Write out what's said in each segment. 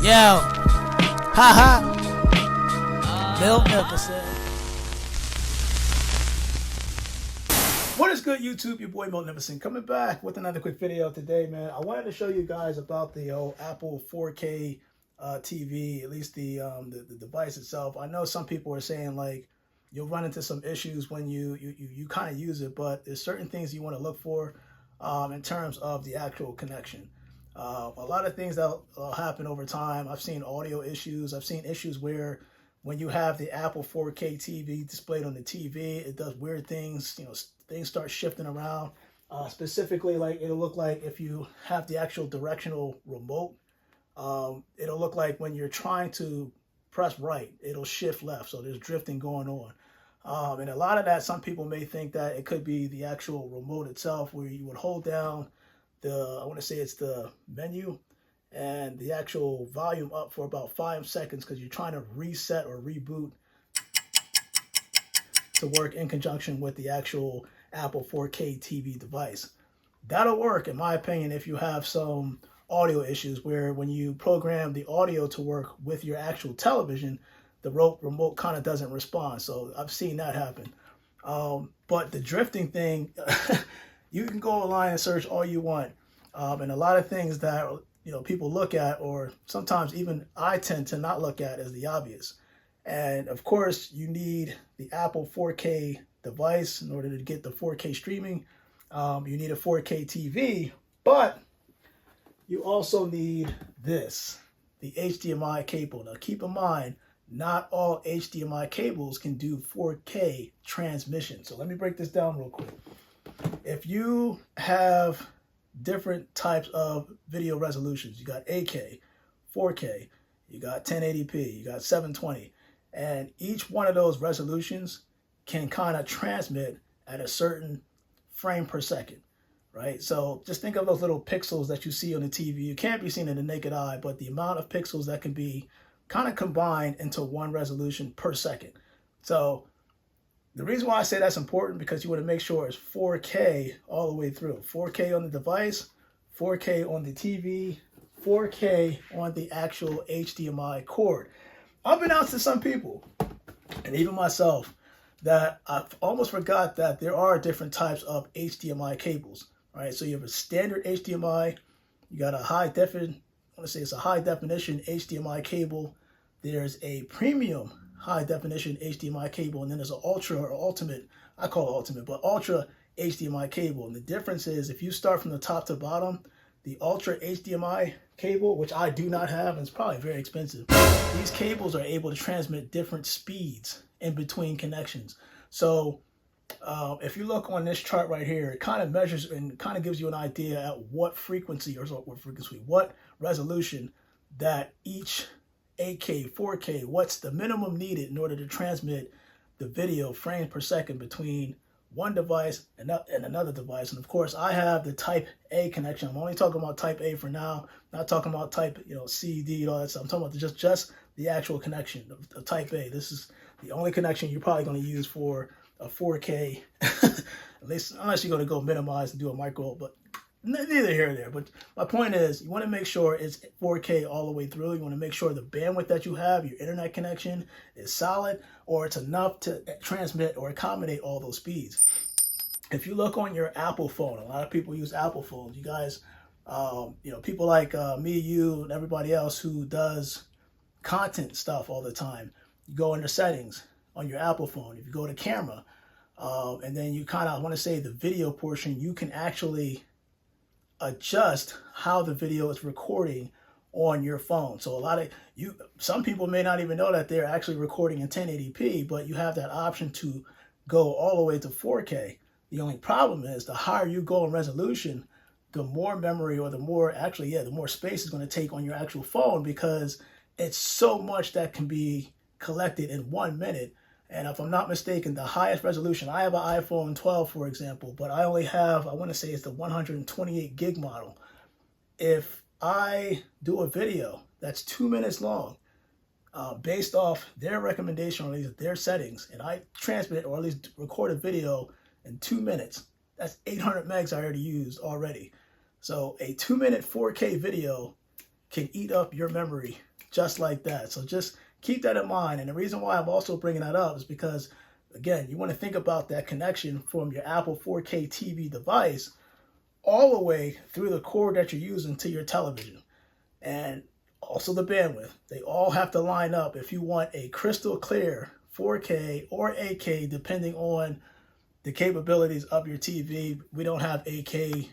Yo, haha. Bill Nicholson. What is good, YouTube? Your boy Milt Nicholson coming back with another quick video today, man. I wanted to show you guys about the old Apple 4K TV, at least the device itself. I know some people are saying like you'll run into some issues when you kind of use it, but there's certain things you want to look for in terms of the actual connection. A lot of things that happen over time. I've seen audio issues. I've seen issues where when you have the Apple 4K TV displayed on the TV, it does weird things. You know, things start shifting around. Specifically, like it'll look like if you have the actual directional remote, it'll look like when you're trying to press right, it'll shift left. So there's drifting going on. And a lot of that, some people may think that it could be the actual remote itself, where you would hold down I want to say it's the menu and the actual volume up for about 5 seconds because you're trying to reset or reboot to work in conjunction with the actual Apple 4K TV device. That'll work, in my opinion, if you have some audio issues where when you program the audio to work with your actual television, the remote kind of doesn't respond. So I've seen that happen. But the drifting thing, you can go online and search all you want. And a lot of things that people look at, or sometimes even I tend to not look at, is the obvious. And of course, you need the Apple 4K device in order to get the 4K streaming. You need a 4K TV, but you also need this, the HDMI cable. Now keep in mind, not all HDMI cables can do 4K transmission. So let me break this down real quick. If you have different types of video resolutions, you got 8K, 4K, you got 1080p, you got 720, and each one of those resolutions can kind of transmit at a certain frame per second, right? So just think of those little pixels that you see on the TV. You can't be seen in the naked eye, but the amount of pixels that can be kind of combined into one resolution per second. So the reason why I say that's important, because you want to make sure it's 4K all the way through. 4K on the device, 4K on the TV, 4K on the actual HDMI cord. Unbeknownst to some people, and even myself, that I almost forgot that there are different types of HDMI cables. All right, so you have a standard HDMI, you got a high definition HDMI cable. There's a premium high definition HDMI cable, and then there's an ultra or ultimate, I call it ultimate, but ultra HDMI cable. And the difference is, if you start from the top to bottom, the ultra HDMI cable, which I do not have, and it's probably very expensive, these cables are able to transmit different speeds in between connections. So if you look on this chart right here, it kind of measures and kind of gives you an idea at what what resolution that each 8K, 4K, what's the minimum needed in order to transmit the video frames per second between one device and another device. And of course, I have the type A connection. I'm only talking about type A for now, not talking about type C, D, and all that stuff. I'm talking about just the actual connection of type A. This is the only connection you're probably going to use for a 4K, at least unless you're going to go minimize and do a micro, but neither here nor there. But my point is, you want to make sure it's 4K all the way through. You want to make sure the bandwidth that you have, your internet connection, is solid, or it's enough to transmit or accommodate all those speeds. If you look on your Apple phone, a lot of people use Apple phones. You guys, people like me, you, and everybody else who does content stuff all the time, you go into settings on your Apple phone. If you go to camera, and then you kind of want to say the video portion, you can actually adjust how the video is recording on your phone. So some people may not even know that they're actually recording in 1080p, but you have that option to go all the way to 4K. The only problem is, the higher you go in resolution, the more memory, or the more space is going to take on your actual phone, because it's so much that can be collected in 1 minute. And if I'm not mistaken, the highest resolution, I have an iPhone 12, for example, but I only have, I want to say it's the 128 gig model. If I do a video that's 2 minutes long, based off their recommendation, or at least their settings, and I transmit or at least record a video in 2 minutes, that's 800 megs I already used already. So a 2-minute 4K video can eat up your memory just like that. So just keep that in mind. And the reason why I'm also bringing that up is because, again, you want to think about that connection from your Apple 4K TV device all the way through the cord that you're using to your television. And also the bandwidth. They all have to line up if you want a crystal clear 4K or 8K, depending on the capabilities of your TV. We don't have 8K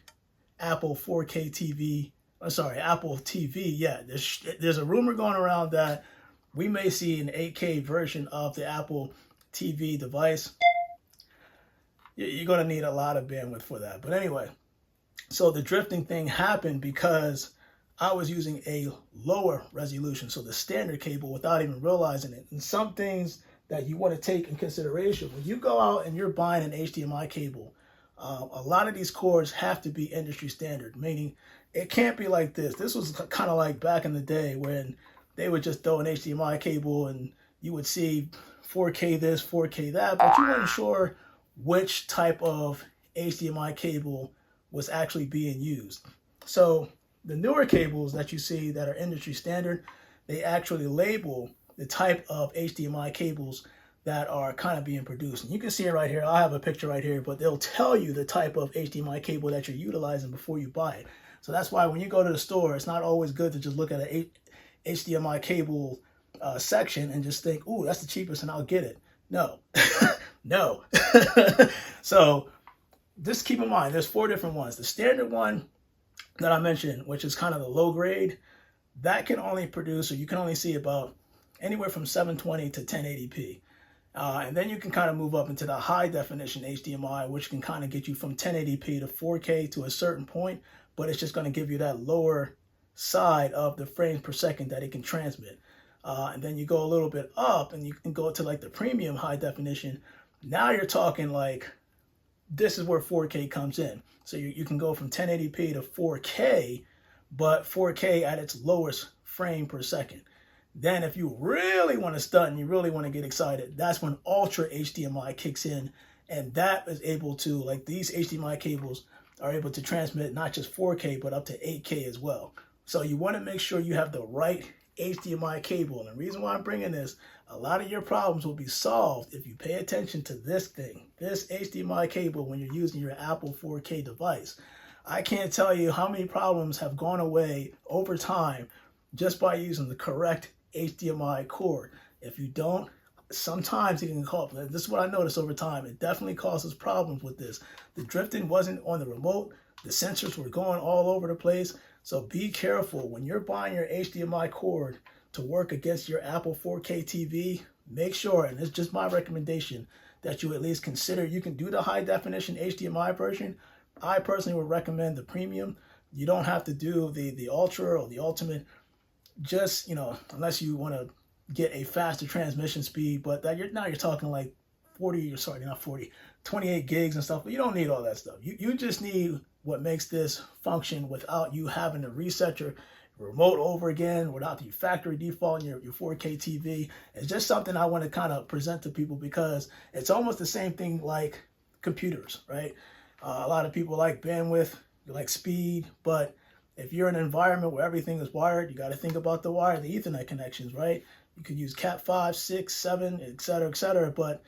Apple 4K TV. I'm sorry, Apple TV yet. There's a rumor going around that we may see an 8K version of the Apple TV device. You're going to need a lot of bandwidth for that. But anyway, so the drifting thing happened because I was using a lower resolution, so the standard cable, without even realizing it. And some things that you want to take in consideration when you go out and you're buying an HDMI cable, a lot of these cords have to be industry standard, meaning it can't be like this. This was kind of like back in the day when they would just throw an HDMI cable and you would see 4K this, 4K that, but you weren't sure which type of HDMI cable was actually being used. So the newer cables that you see that are industry standard, they actually label the type of HDMI cables that are kind of being produced. And you can see it right here. I have a picture right here, but they'll tell you the type of HDMI cable that you're utilizing before you buy it. So that's why when you go to the store, it's not always good to just look at an HDMI cable section and just think, ooh, that's the cheapest and I'll get it. No, no. So just keep in mind, there's 4 different ones. The standard one that I mentioned, which is kind of the low grade, that can only produce, or you can only see about anywhere from 720 to 1080p. And then you can kind of move up into the high definition HDMI, which can kind of get you from 1080p to 4K to a certain point, but it's just going to give you that lower side of the frames per second that it can transmit. And then you go a little bit up and you can go to like the premium high definition. Now you're talking like, this is where 4K comes in. So you can go from 1080p to 4K, but 4K at its lowest frame per second. Then if you really want to stunt and you really want to get excited, that's when Ultra HDMI kicks in. And that is able to, like these HDMI cables are able to transmit not just 4K, but up to 8K as well. So you want to make sure you have the right HDMI cable. And the reason why I'm bringing this, a lot of your problems will be solved if you pay attention to this thing, this HDMI cable when you're using your Apple 4K device. I can't tell you how many problems have gone away over time just by using the correct HDMI cord. If you don't, sometimes it can cause, this is what I noticed over time, it definitely causes problems with this. The drifting wasn't on the remote, the sensors were going all over the place. So be careful when you're buying your HDMI cord to work against your Apple 4K TV. Make sure, and it's just my recommendation, that you at least consider, you can do the high definition HDMI version. I personally would recommend the premium. You don't have to do the Ultra or the Ultimate, just, you know, unless you want to get a faster transmission speed, but that now you're talking like 28 gigs and stuff, but you don't need all that stuff. You just need what makes this function without you having to reset your remote over again, without the factory default in your 4K TV. It's just something I want to kind of present to people because it's almost the same thing like computers, right? A lot of people like bandwidth, like speed, but if you're in an environment where everything is wired, you got to think about the wire, the Ethernet connections, right? You could use Cat 5, 6, 7, et cetera, but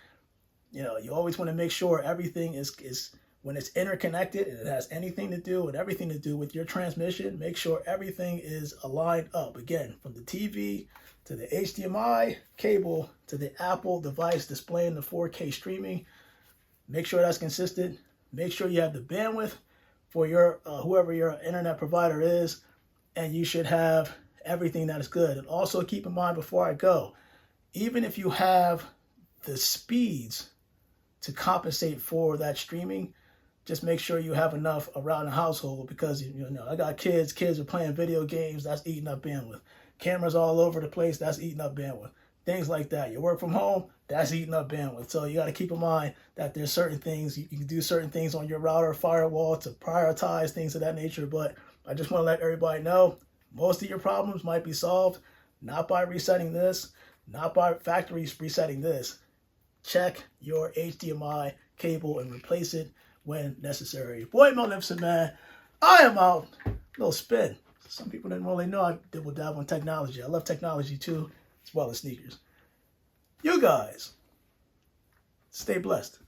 you know, you always want to make sure everything is when it's interconnected and it has anything to do and everything to do with your transmission, make sure everything is aligned up. Again, from the TV to the HDMI cable to the Apple device displaying the 4K streaming, make sure that's consistent. Make sure you have the bandwidth for your whoever your internet provider is, and you should have everything that is good. And also keep in mind before I go, even if you have the speeds to compensate for that streaming, just make sure you have enough around the household because, you know, I got kids are playing video games, that's eating up bandwidth. Cameras all over the place, that's eating up bandwidth. Things like that. You work from home, that's eating up bandwidth. So you got to keep in mind that there's certain things, you can do certain things on your router, firewall to prioritize things of that nature. But I just want to let everybody know, most of your problems might be solved not by resetting this, not by factory resetting this. Check your HDMI cable and replace it when necessary. Boy, Magnificent Man, I am out. Little spin. Some people didn't really know I dibble dabble in technology. I love technology too, as well as sneakers. You guys, stay blessed.